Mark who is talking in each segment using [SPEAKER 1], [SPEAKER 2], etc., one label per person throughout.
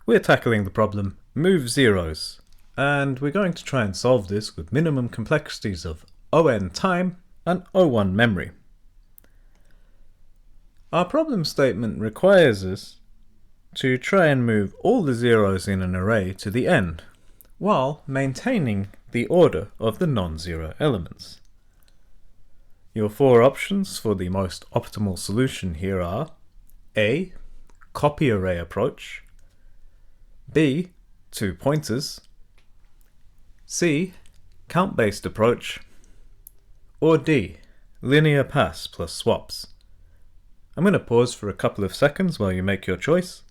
[SPEAKER 1] We're tackling the problem move zeros, and we're going to try and solve this with minimum complexities of on time and o1 memory. Our problem statement requires us to try and move all the zeros in an array to the end, while maintaining the order of the non-zero elements. Your four options for the most optimal solution here are A. Copy array approach, B. Two pointers, C. Count-based approach, or D. Linear pass plus swaps. I'm going to pause for a couple of seconds while you make your choice.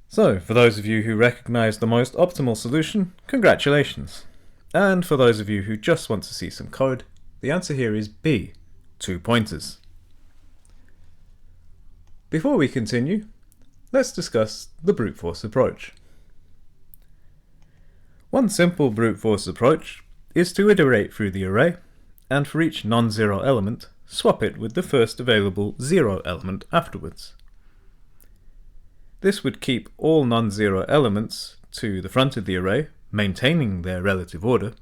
[SPEAKER 1] So, for those of you who recognize the most optimal solution, congratulations. And for those of you who just want to see some code, the answer here is B, two pointers. Before we continue, let's discuss the brute force approach. One simple brute force approach is to iterate through the array, and for each non-zero element, swap it with the first available zero element afterwards. This would keep all non-zero elements to the front of the array, maintaining their relative order,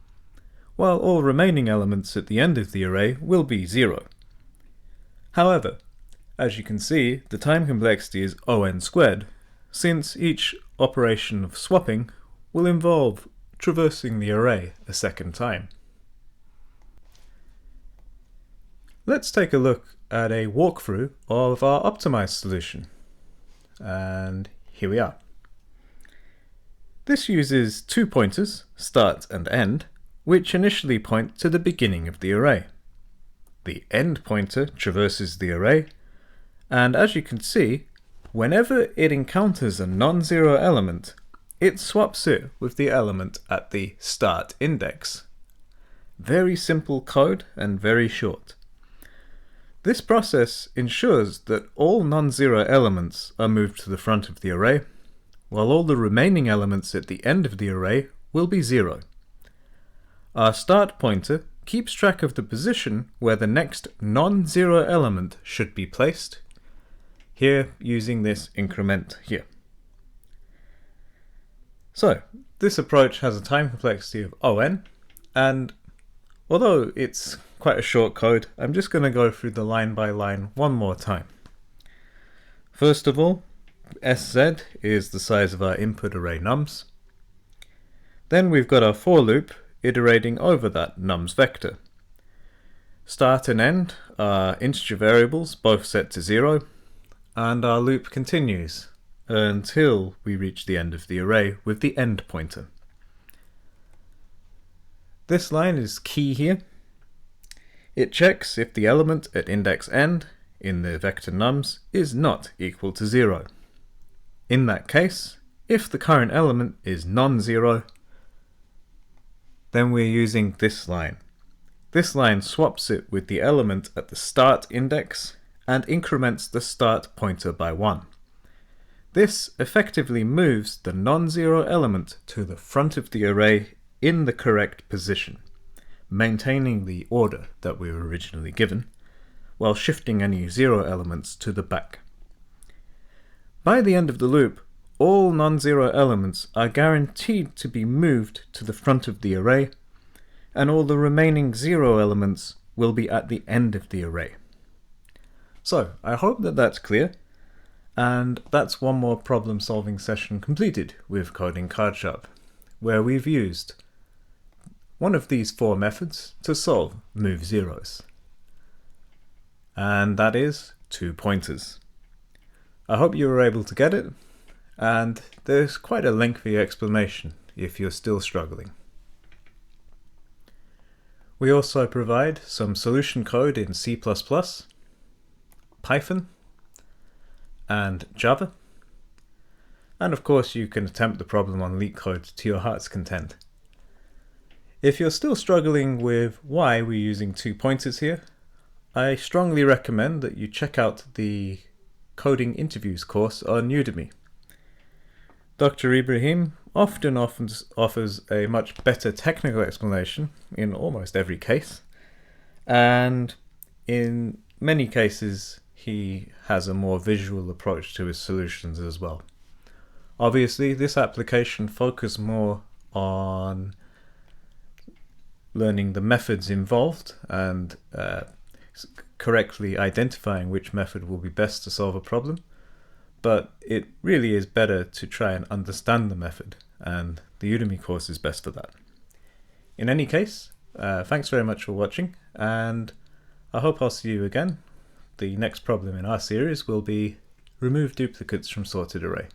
[SPEAKER 1] while all remaining elements at the end of the array will be zero. However, as you can see, the time complexity is on squared, since each operation of swapping will involve traversing the array a second time. Let's take a look at a walkthrough of our optimized solution. And here we are. This uses two pointers, start and end, which initially point to the beginning of the array. The end pointer traverses the array, and as you can see, whenever it encounters a non-zero element, it swaps it with the element at the start index. Very simple code and very short. This process ensures that all non-zero elements are moved to the front of the array, while all the remaining elements at the end of the array will be zero. Our start pointer keeps track of the position where the next non-zero element should be placed, here using this increment here. So, this approach has a time complexity of on, and although it's quite a short code, I'm just going to go through the line by line one more time. First of all, sz is the size of our input array nums. Then we've got our for loop iterating over that nums vector. Start and end are integer variables, both set to 0, and our loop continues until we reach the end of the array with the end pointer. This line is key here. It checks if the element at index end in the vector nums is not equal to 0. In that case, if the current element is non-zero, then we're using this line. This line swaps it with the element at the start index and increments the start pointer by 1. This effectively moves the non-zero element to the front of the array in the correct position, maintaining the order that we were originally given, while shifting any zero elements to the back. By the end of the loop, all non-zero elements are guaranteed to be moved to the front of the array, and all the remaining zero elements will be at the end of the array. So, I hope that that's clear, and that's one more problem-solving session completed with Coding Card Sharp, where we've used one of these four methods to solve move zeros. And that is two pointers. I hope you were able to get it, and there's quite a lengthy explanation if you're still struggling. We also provide some solution code in C++, Python, and Java. And of course you can attempt the problem on LeetCode to your heart's content. If you're still struggling with why we're using two pointers here, I strongly recommend that you check out the Coding Interviews course on Udemy. Dr. Ibrahim often offers a much better technical explanation in almost every case, and in many cases he has a more visual approach to his solutions as well. Obviously, this application focuses more on learning the methods involved and correctly identifying which method will be best to solve a problem, but it really is better to try and understand the method, and the Udemy course is best for that. In any case, thanks very much for watching, and I hope I'll see you again. The next problem in our series will be remove duplicates from sorted array.